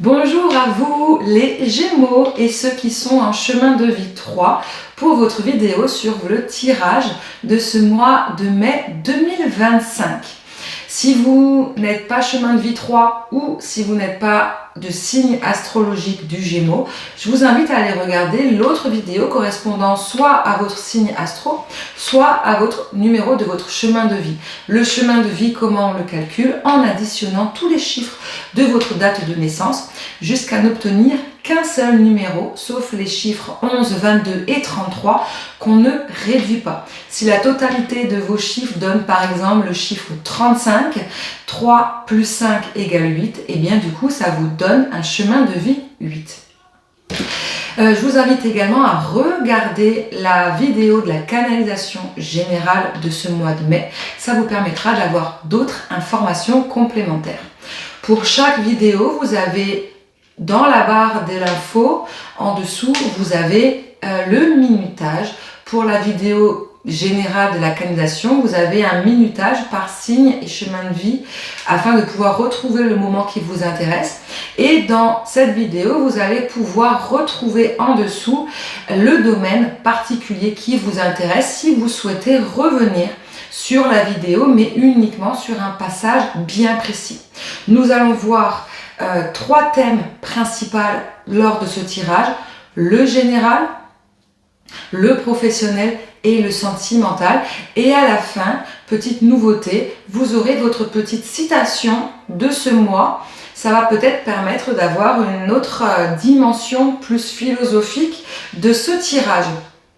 Bonjour à vous les Gémeaux et ceux qui sont en chemin de vie 3 pour votre vidéo sur le tirage de ce mois de mai 2025. Si vous n'êtes pas chemin de vie 3 ou si vous n'êtes pas de signe astrologique du Gémeaux, je vous invite à aller regarder l'autre vidéo correspondant soit à votre signe astro, soit à votre numéro de votre chemin de vie. Le chemin de vie, comment on le calcule? En additionnant tous les chiffres de votre date de naissance jusqu'à n'obtenir qu'un seul numéro, sauf les chiffres 11, 22 et 33 qu'on ne réduit pas. Si la totalité de vos chiffres donne par exemple le chiffre 35, 3 plus 5 égale 8, et bien du coup ça vous donne un chemin de vie 8. Je vous invite également à regarder la vidéo de la canalisation générale de ce mois de mai. Ça vous permettra d'avoir d'autres informations complémentaires. Pour chaque vidéo, vous avez dans la barre de l'info, en dessous, vous avez le minutage. Pour la vidéo générale de la canalisation, vous avez un minutage par signe et chemin de vie afin de pouvoir retrouver le moment qui vous intéresse. Et dans cette vidéo, vous allez pouvoir retrouver en dessous le domaine particulier qui vous intéresse si vous souhaitez revenir sur la vidéo, mais uniquement sur un passage bien précis. Nous allons voir trois thèmes principaux lors de ce tirage: le général, le professionnel et le sentimental. Et à la fin, petite nouveauté, vous aurez votre petite citation de ce mois. Ça va peut-être permettre d'avoir une autre dimension plus philosophique de ce tirage.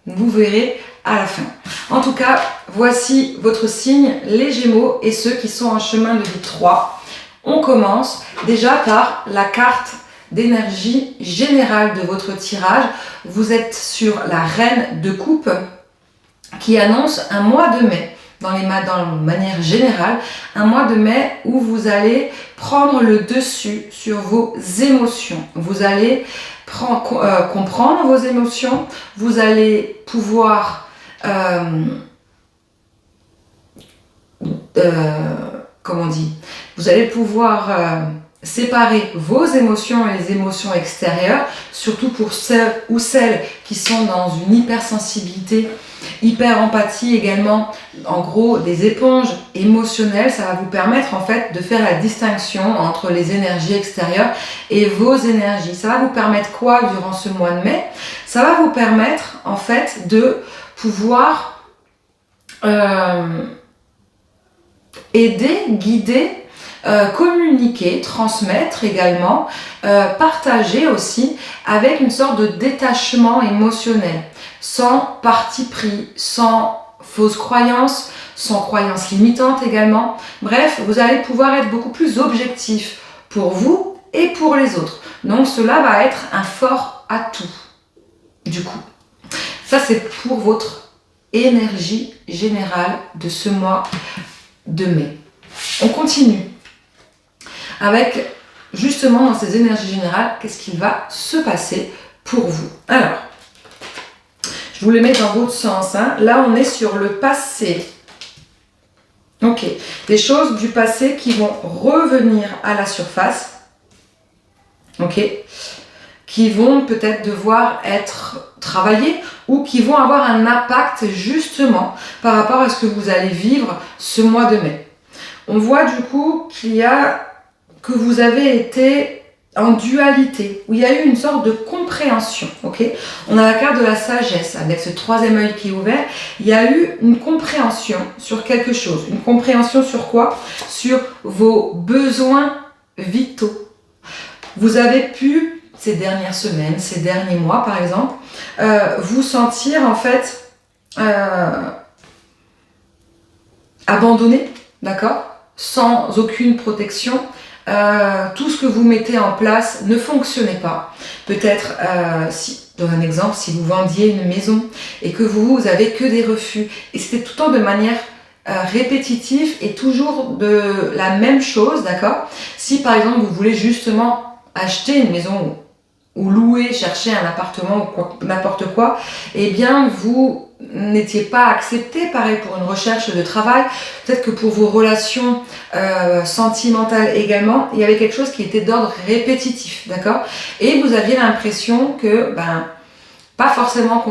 Vous verrez à la fin. En tout cas, voici votre signe, les Gémeaux et ceux qui sont en chemin de vie 3. On commence déjà par la carte d'énergie générale de votre tirage. Vous êtes sur la reine de coupe qui annonce un mois de mai. Dans manière générale, un mois de mai où vous allez prendre le dessus sur vos émotions. Vous allez comprendre vos émotions. Vous allez pouvoir vous allez pouvoir séparer vos émotions et les émotions extérieures, surtout pour ceux ou celles qui sont dans une hypersensibilité, hyper-empathie également, en gros des éponges émotionnelles. Ça va vous permettre en fait de faire la distinction entre les énergies extérieures et vos énergies. Ça va vous permettre quoi durant ce mois de mai? Ça va vous permettre en fait de pouvoir aider, guider, communiquer, transmettre également, partager aussi avec une sorte de détachement émotionnel, sans parti pris, sans fausses croyances, sans croyances limitantes également. Bref, vous allez pouvoir être beaucoup plus objectif pour vous et pour les autres. Donc cela va être un fort atout du coup. Ça c'est pour votre énergie générale de ce mois de mai. On continue avec justement dans ces énergies générales, qu'est-ce qui va se passer pour vous. Alors, je vous les mets dans votre sens. Là, on est sur le passé. Ok, des choses du passé qui vont revenir à la surface. Ok, qui vont peut-être devoir être travaillées ou qui vont avoir un impact justement par rapport à ce que vous allez vivre ce mois de mai. On voit du coup que vous avez été en dualité, où il y a eu une sorte de compréhension. Okay, on a la carte de la sagesse avec ce troisième œil qui est ouvert. Il y a eu une compréhension sur quelque chose. Une compréhension sur quoi? Sur vos besoins vitaux. Vous avez pu, ces dernières semaines, ces derniers mois par exemple, vous sentir en fait abandonné, d'accord, sans aucune protection. Tout ce que vous mettez en place ne fonctionnait pas. Peut-être, si, dans un exemple, si vous vendiez une maison et que vous avez que des refus, et c'était tout le temps de manière répétitive et toujours de la même chose, d'accord. Si par exemple vous voulez justement acheter une maison ou louer, chercher un appartement ou n'importe quoi, eh bien vous n'étiez pas accepté, pareil pour une recherche de travail, peut-être que pour vos relations sentimentales également, il y avait quelque chose qui était d'ordre répétitif, d'accord? Et vous aviez l'impression que, pas forcément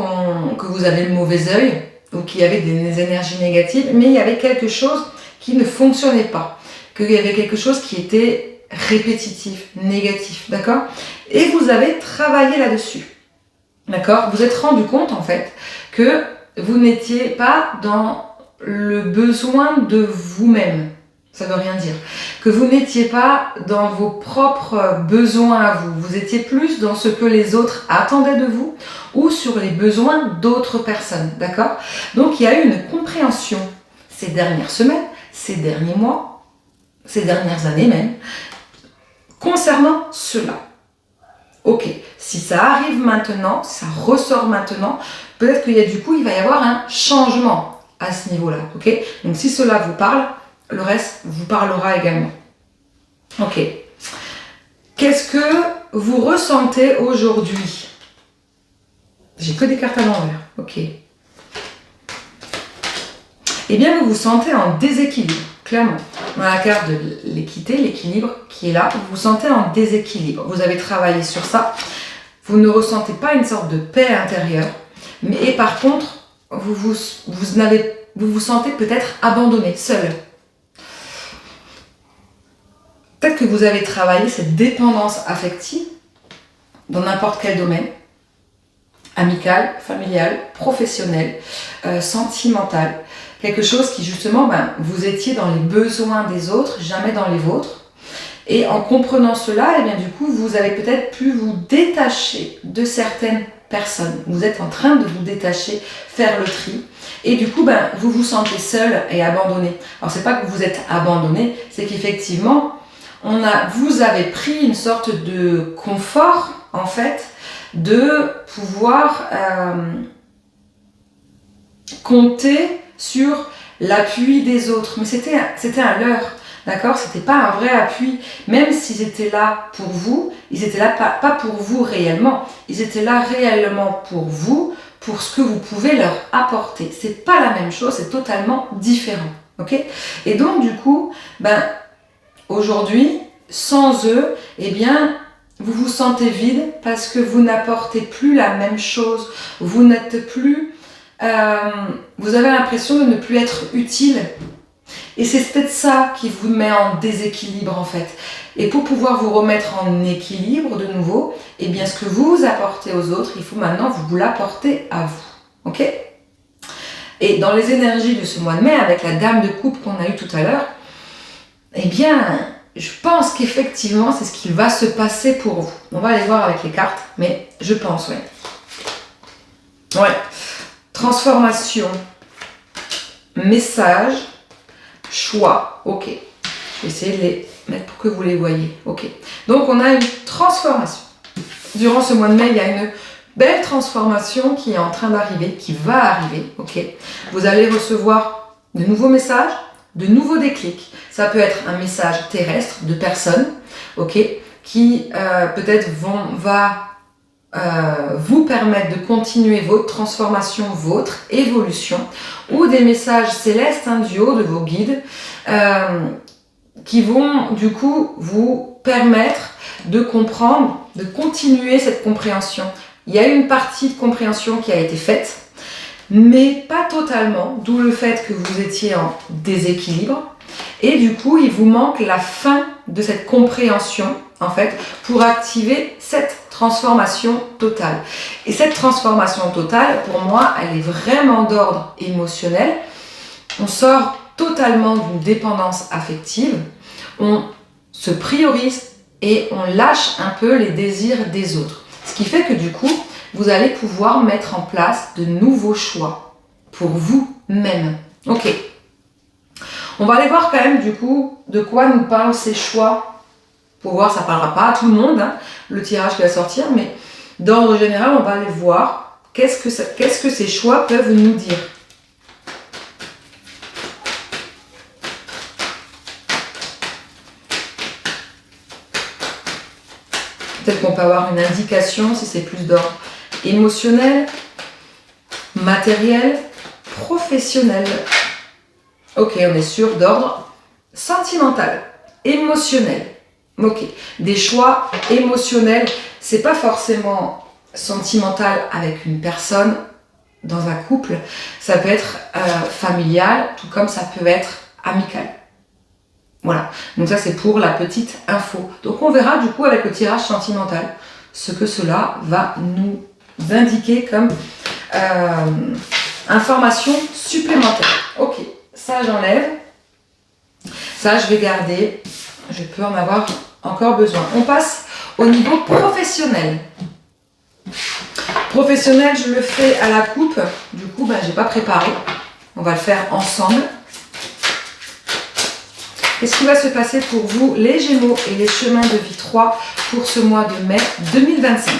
que vous avez le mauvais œil, ou qu'il y avait des énergies négatives, mais il y avait quelque chose qui ne fonctionnait pas, qu'il y avait quelque chose qui était répétitif, négatif, d'accord? Et vous avez travaillé là-dessus, d'accord? Vous êtes rendu compte en fait que vous n'étiez pas dans le besoin de vous-même, ça ne veut rien dire, que vous n'étiez pas dans vos propres besoins à vous, vous étiez plus dans ce que les autres attendaient de vous ou sur les besoins d'autres personnes, d'accord? Donc il y a eu une compréhension ces dernières semaines, ces derniers mois, ces dernières années même, concernant cela. Ok, si ça arrive maintenant, ça ressort maintenant, peut-être qu'il y a il va y avoir un changement à ce niveau-là, ok? Donc si cela vous parle, le reste vous parlera également. Ok. Qu'est-ce que vous ressentez aujourd'hui? J'ai que des cartes à l'envers, ok. Eh bien, vous vous sentez en déséquilibre, clairement. Dans la carte de l'équité, l'équilibre qui est là, vous vous sentez en déséquilibre. Vous avez travaillé sur ça. Vous ne ressentez pas une sorte de paix intérieure. Et par contre, vous vous sentez peut-être abandonné, seul. Peut-être que vous avez travaillé cette dépendance affective dans n'importe quel domaine. Amical, familial, professionnel, sentimental. Quelque chose qui justement, vous étiez dans les besoins des autres, jamais dans les vôtres. Et en comprenant cela, eh bien, du coup, vous avez peut-être pu vous détacher de certaines personnes. Vous êtes en train de vous détacher, faire le tri. Et du coup, vous vous sentez seul et abandonné. Alors, c'est pas que vous êtes abandonné, c'est qu'effectivement, vous avez pris une sorte de confort, en fait, de pouvoir compter sur l'appui des autres. Mais c'était un leurre, d'accord? C'était pas un vrai appui. Même s'ils étaient là pour vous, ils étaient là pas pour vous réellement. Ils étaient là réellement pour vous, pour ce que vous pouvez leur apporter. C'est pas la même chose, c'est totalement différent, ok? Et donc, du coup, aujourd'hui, sans eux, eh bien, vous vous sentez vide parce que vous n'apportez plus la même chose. Vous n'êtes plus... vous avez l'impression de ne plus être utile. Et c'est peut-être ça qui vous met en déséquilibre en fait. Et pour pouvoir vous remettre en équilibre de nouveau, eh bien ce que vous apportez aux autres, il faut maintenant vous l'apporter à vous. Ok? Et dans les énergies de ce mois de mai, avec la dame de coupe qu'on a eue tout à l'heure, eh bien... je pense qu'effectivement, c'est ce qui va se passer pour vous. On va aller voir avec les cartes, mais je pense, oui. Ouais. Transformation, message, choix. Ok. Je vais essayer de les mettre pour que vous les voyez. Ok. Donc, on a une transformation. Durant ce mois de mai, il y a une belle transformation qui est en train d'arriver, qui va arriver. Ok. Vous allez recevoir de nouveaux messages, de nouveaux déclics. Ça peut être un message terrestre de personnes, ok, qui peut-être va vous permettre de continuer votre transformation, votre évolution, ou des messages célestes du haut de vos guides qui vont du coup vous permettre de comprendre, de continuer cette compréhension. Il y a une partie de compréhension qui a été faite, mais pas totalement, d'où le fait que vous étiez en déséquilibre. Et du coup, il vous manque la fin de cette compréhension, en fait, pour activer cette transformation totale. Et cette transformation totale, pour moi, elle est vraiment d'ordre émotionnel. On sort totalement d'une dépendance affective, on se priorise et on lâche un peu les désirs des autres. Ce qui fait que du coup, vous allez pouvoir mettre en place de nouveaux choix pour vous-même. Ok. On va aller voir quand même du coup de quoi nous parlent ces choix. Pour voir, ça ne parlera pas à tout le monde, le tirage qui va sortir, mais d'ordre général, on va aller voir qu'est-ce que ces choix peuvent nous dire. Peut-être qu'on peut avoir une indication si c'est plus d'ordre émotionnel, matériel, professionnel. Ok, on est sûr d'ordre sentimental, émotionnel. Ok, des choix émotionnels, c'est pas forcément sentimental avec une personne dans un couple, ça peut être familial, tout comme ça peut être amical. Voilà, donc ça c'est pour la petite info. Donc on verra du coup avec le tirage sentimental ce que cela va nous indiquer comme information supplémentaire. Ok, ça j'enlève, ça je vais garder, je peux en avoir encore besoin. On passe au niveau professionnel. Professionnel, je le fais à la coupe, du coup j'ai pas préparé, on va le faire ensemble. Qu'est-ce qui va se passer pour vous, les Gémeaux et les chemins de vie 3 pour ce mois de mai 2025?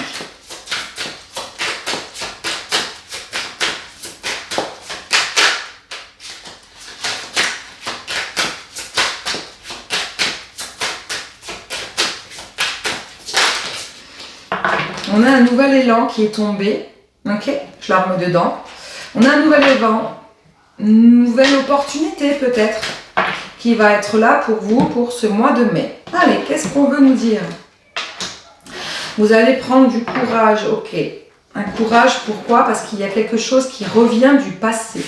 On a un nouvel élan qui est tombé. Ok, je la remets dedans. On a un nouvel élan, une nouvelle opportunité peut-être, qui va être là pour vous pour ce mois de mai. Allez, qu'est-ce qu'on veut nous dire? Vous allez prendre du courage, ok. Un courage, pourquoi? Parce qu'il y a quelque chose qui revient du passé.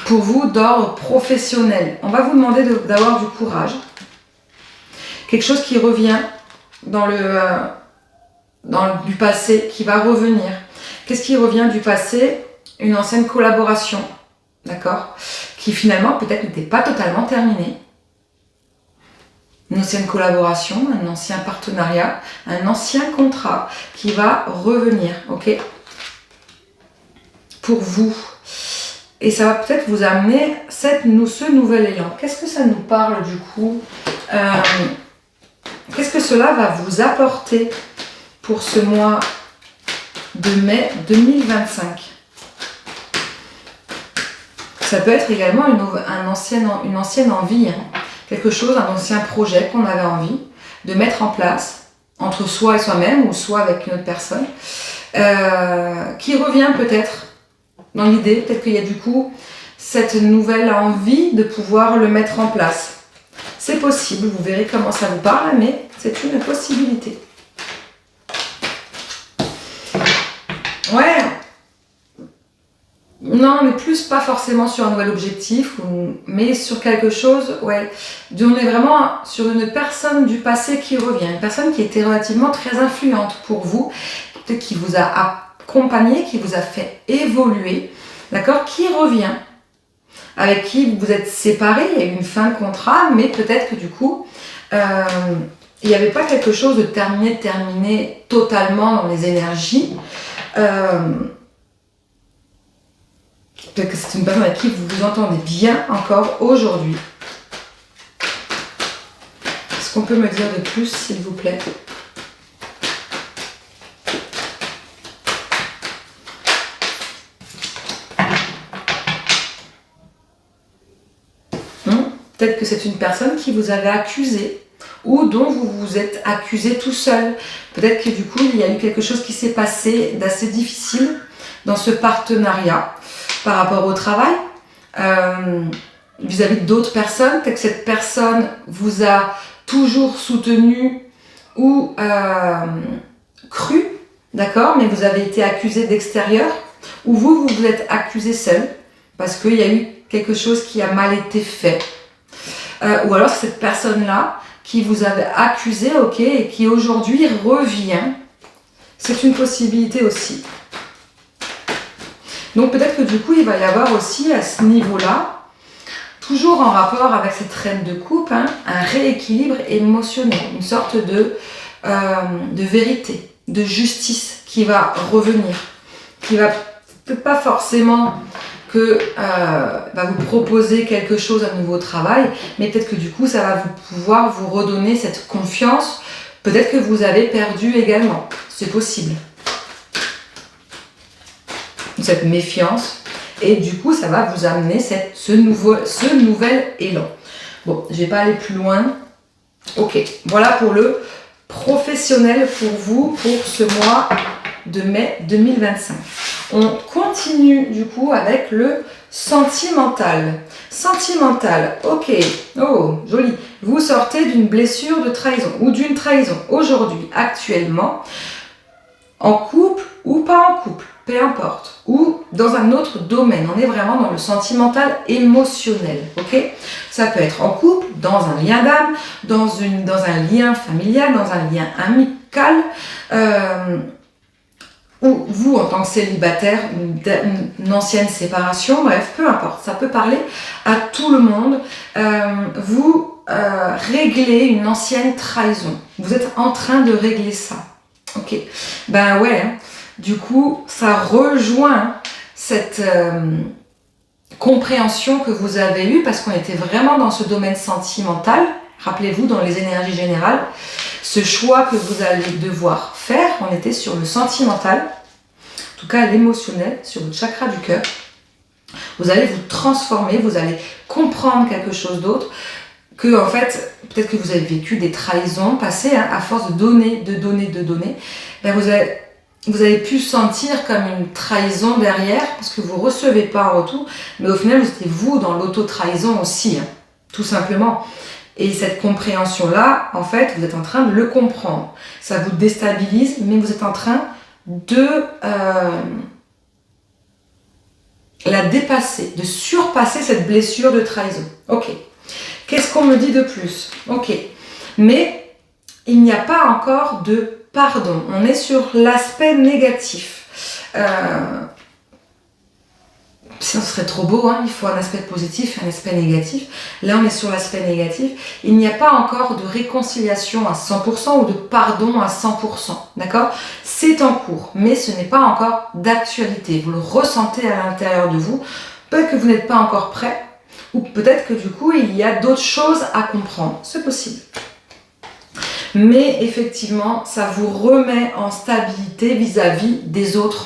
Pour vous, d'ordre professionnel. On va vous demander d'avoir du courage. Quelque chose qui revient du passé, qui va revenir. Qu'est-ce qui revient du passé? Une ancienne collaboration, d'accord? Qui finalement peut-être n'était pas totalement terminée. Une ancienne collaboration, un ancien partenariat, un ancien contrat qui va revenir, ok? Pour vous. Et ça va peut-être vous amener ce nouvel élan. Qu'est-ce que ça nous parle du coup? Qu'est-ce que cela va vous apporter pour ce mois de mai 2025? Ça peut être également une ancienne envie, hein. Quelque chose, un ancien projet qu'on avait envie de mettre en place entre soi et soi-même ou soit avec une autre personne, qui revient peut-être dans l'idée, peut-être qu'il y a du coup cette nouvelle envie de pouvoir le mettre en place. C'est possible, vous verrez comment ça vous parle, mais c'est une possibilité. Ouais. Non, mais plus pas forcément sur un nouvel objectif, mais sur quelque chose, ouais. On est vraiment sur une personne du passé qui revient, une personne qui était relativement très influente pour vous, peut-être qui vous a accompagné, qui vous a fait évoluer, d'accord, qui revient, avec qui vous vous êtes séparés, il y a eu une fin de contrat, mais peut-être que du coup, il n'y avait pas quelque chose de terminé totalement dans les énergies. Peut-être que c'est une personne avec qui vous vous entendez bien encore aujourd'hui. Est-ce qu'on peut me dire de plus, s'il vous plaît? Peut-être que c'est une personne qui vous avait accusé ou dont vous vous êtes accusé tout seul. Peut-être que du coup, il y a eu quelque chose qui s'est passé d'assez difficile dans ce partenariat par rapport au travail, vis-à-vis d'autres personnes. Peut-être que cette personne vous a toujours soutenu ou cru, d'accord, mais vous avez été accusé d'extérieur, ou vous vous êtes accusé seul, parce qu'il y a eu quelque chose qui a mal été fait. Ou alors cette personne-là qui vous avait accusé, ok, et qui aujourd'hui revient. C'est une possibilité aussi. Donc peut-être que du coup, il va y avoir aussi à ce niveau-là, toujours en rapport avec cette reine de coupe, hein, un rééquilibre émotionnel, une sorte de vérité, de justice qui va revenir, qui va peut-être pas forcément que va vous proposer quelque chose à nouveau au travail, mais peut-être que du coup, ça va pouvoir vous redonner cette confiance. Peut-être que vous avez perdu également, c'est possible. Cette méfiance, et du coup ça va vous amener ce nouvel élan. Bon, je vais pas aller plus loin. Ok, voilà pour le professionnel pour vous pour ce mois de mai 2025. On continue du coup avec le sentimental. Sentimental, ok, oh, joli. Vous sortez d'une blessure de trahison ou d'une trahison aujourd'hui, actuellement, en couple ou pas en couple, peu importe, ou dans un autre domaine. On est vraiment dans le sentimental émotionnel, ok? Ça peut être en couple, dans un lien d'âme, dans un lien familial, dans un lien amical, ou vous en tant que célibataire, une ancienne séparation, bref, peu importe, ça peut parler à tout le monde. Vous réglez une ancienne trahison, vous êtes en train de régler ça, ok? Ben ouais, hein. Du coup, ça rejoint cette compréhension que vous avez eue parce qu'on était vraiment dans ce domaine sentimental. Rappelez-vous, dans les énergies générales, ce choix que vous allez devoir faire, on était sur le sentimental, en tout cas l'émotionnel, sur votre chakra du cœur. Vous allez vous transformer, vous allez comprendre quelque chose d'autre, que en fait, peut-être que vous avez vécu des trahisons passées, hein, à force de donner, ben vous avez pu sentir comme une trahison derrière, parce que vous ne recevez pas en retour, mais au final, vous étiez vous dans l'auto-trahison aussi, hein, tout simplement. Et cette compréhension-là, en fait, vous êtes en train de le comprendre. Ça vous déstabilise, mais vous êtes en train de la dépasser, de surpasser cette blessure de trahison. Ok. Qu'est-ce qu'on me dit de plus? Ok. Mais il n'y a pas encore de pardon. On est sur l'aspect négatif. Sinon, ce serait trop beau, hein. Il faut un aspect positif et un aspect négatif. Là, on est sur l'aspect négatif. Il n'y a pas encore de réconciliation à 100% ou de pardon à 100%. D'accord? C'est en cours, mais ce n'est pas encore d'actualité. Vous le ressentez à l'intérieur de vous. Peut-être que vous n'êtes pas encore prêt, ou peut-être que du coup, il y a d'autres choses à comprendre. C'est possible. Mais effectivement, ça vous remet en stabilité vis-à-vis des autres.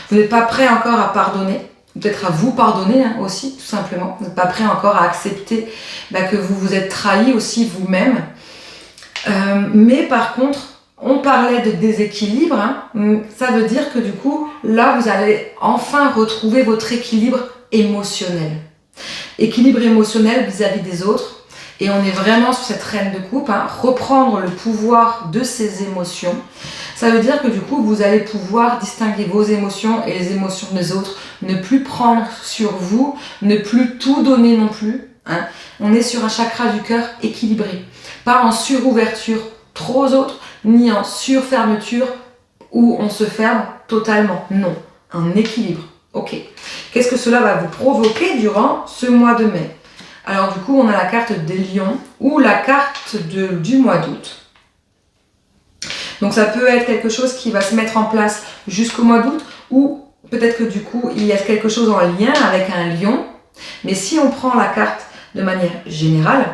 Vous n'êtes pas prêt encore à pardonner, peut-être à vous pardonner, hein, aussi, tout simplement. Vous n'êtes pas prêt encore à accepter que vous vous êtes trahi aussi vous-même. Mais par contre, on parlait de déséquilibre, hein, ça veut dire que du coup, là, vous allez enfin retrouver votre équilibre émotionnel. Équilibre émotionnel vis-à-vis des autres. Et on est vraiment sur cette reine de coupe, hein, reprendre le pouvoir de ses émotions. Ça veut dire que du coup, vous allez pouvoir distinguer vos émotions et les émotions des autres, ne plus prendre sur vous, ne plus tout donner non plus. Hein. On est sur un chakra du cœur équilibré, pas en surouverture trop aux autres, ni en surfermeture où on se ferme totalement. Non, un équilibre. Ok. Qu'est-ce que cela va vous provoquer durant ce mois de mai? Alors du coup, on a la carte des lions ou la carte du mois d'août. Donc ça peut être quelque chose qui va se mettre en place jusqu'au mois d'août ou peut-être que du coup, il y a quelque chose en lien avec un lion. Mais si on prend la carte de manière générale,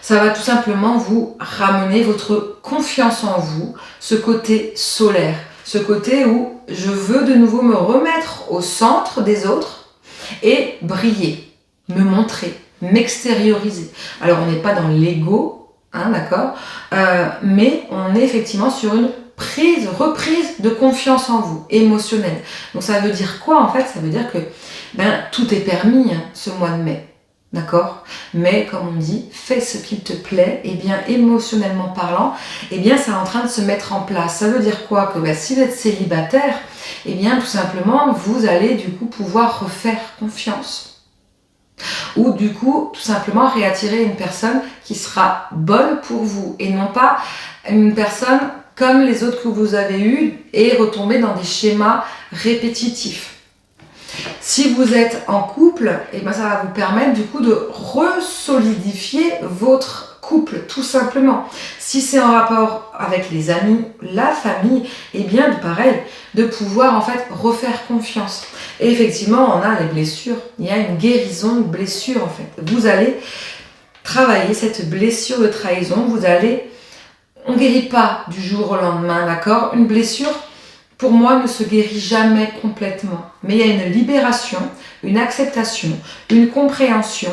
ça va tout simplement vous ramener votre confiance en vous, ce côté solaire, ce côté où je veux de nouveau me remettre au centre des autres et briller. Me montrer, m'extérioriser. Alors on n'est pas dans l'ego, hein, d'accord, mais on est effectivement sur une reprise de confiance en vous, émotionnelle. Donc ça veut dire quoi en fait? Ça veut dire que tout est permis, hein, ce mois de mai, d'accord? Mais comme on dit, fais ce qu'il te plaît, et bien émotionnellement parlant, et bien c'est en train de se mettre en place. Ça veut dire quoi? Que si vous êtes célibataire, et bien tout simplement vous allez du coup pouvoir refaire confiance. Ou du coup, tout simplement réattirer une personne qui sera bonne pour vous et non pas une personne comme les autres que vous avez eues et retomber dans des schémas répétitifs. Si vous êtes en couple, ça va vous permettre du coup de resolidifier votre couple, tout simplement. Si c'est en rapport avec les amis, la famille, pareil, de pouvoir en fait refaire confiance. Et effectivement, on a les blessures. Il y a une guérison de blessure en fait. Vous allez travailler cette blessure de trahison. On ne guérit pas du jour au lendemain, d'accord? Une blessure, pour moi, ne se guérit jamais complètement. Mais il y a une libération, une acceptation, une compréhension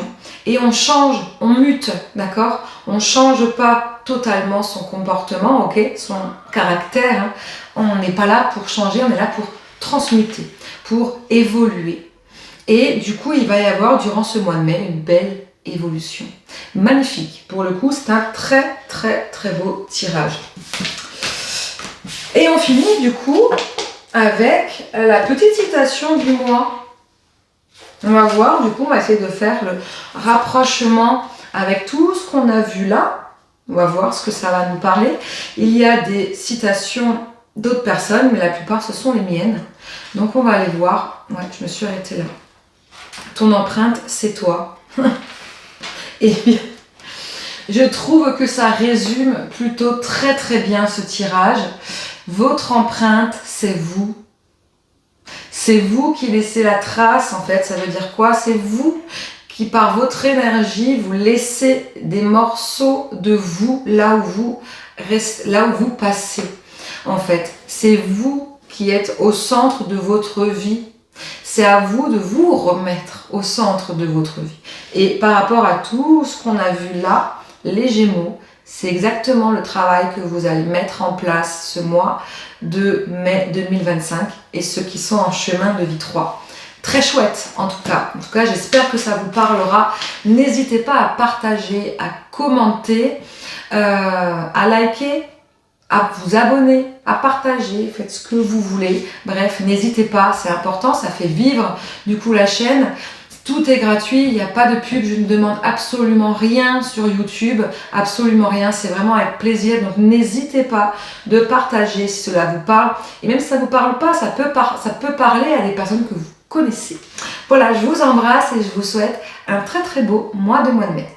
et on change, on mute, d'accord? On ne change pas totalement son comportement, ok? Son caractère, hein. On n'est pas là pour changer, on est là pour transmuter, pour évoluer. Et du coup, il va y avoir durant ce mois de mai une belle évolution. Magnifique. Pour le coup, c'est un très très très beau tirage. Et on finit du coup avec la petite citation du mois. On va voir, du coup, on va essayer de faire le rapprochement avec tout ce qu'on a vu là. On va voir ce que ça va nous parler. Il y a des citations d'autres personnes, mais la plupart, ce sont les miennes. Donc, on va aller voir. Ouais, je me suis arrêtée là. Ton empreinte, c'est toi. Et bien, je trouve que ça résume plutôt très très bien ce tirage. Votre empreinte, c'est vous. C'est vous qui laissez la trace, en fait. Ça veut dire quoi? C'est vous qui, par votre énergie, vous laissez des morceaux de vous là où vous passez. En fait, c'est vous qui êtes au centre de votre vie. C'est à vous de vous remettre au centre de votre vie. Et par rapport à tout ce qu'on a vu là, les Gémeaux, c'est exactement le travail que vous allez mettre en place ce mois de mai 2025 et ceux qui sont en chemin de vie 3. Très chouette en tout cas. En tout cas, j'espère que ça vous parlera. N'hésitez pas à partager, à commenter, à liker, à vous abonner, à partager, faites ce que vous voulez. Bref, n'hésitez pas, c'est important, ça fait vivre du coup la chaîne. Tout est gratuit, il n'y a pas de pub, je ne demande absolument rien sur YouTube, absolument rien, c'est vraiment avec plaisir. Donc n'hésitez pas de partager si cela vous parle. Et même si ça ne vous parle pas, ça peut parler à des personnes que vous connaissez. Voilà, je vous embrasse et je vous souhaite un très très beau mois de mai.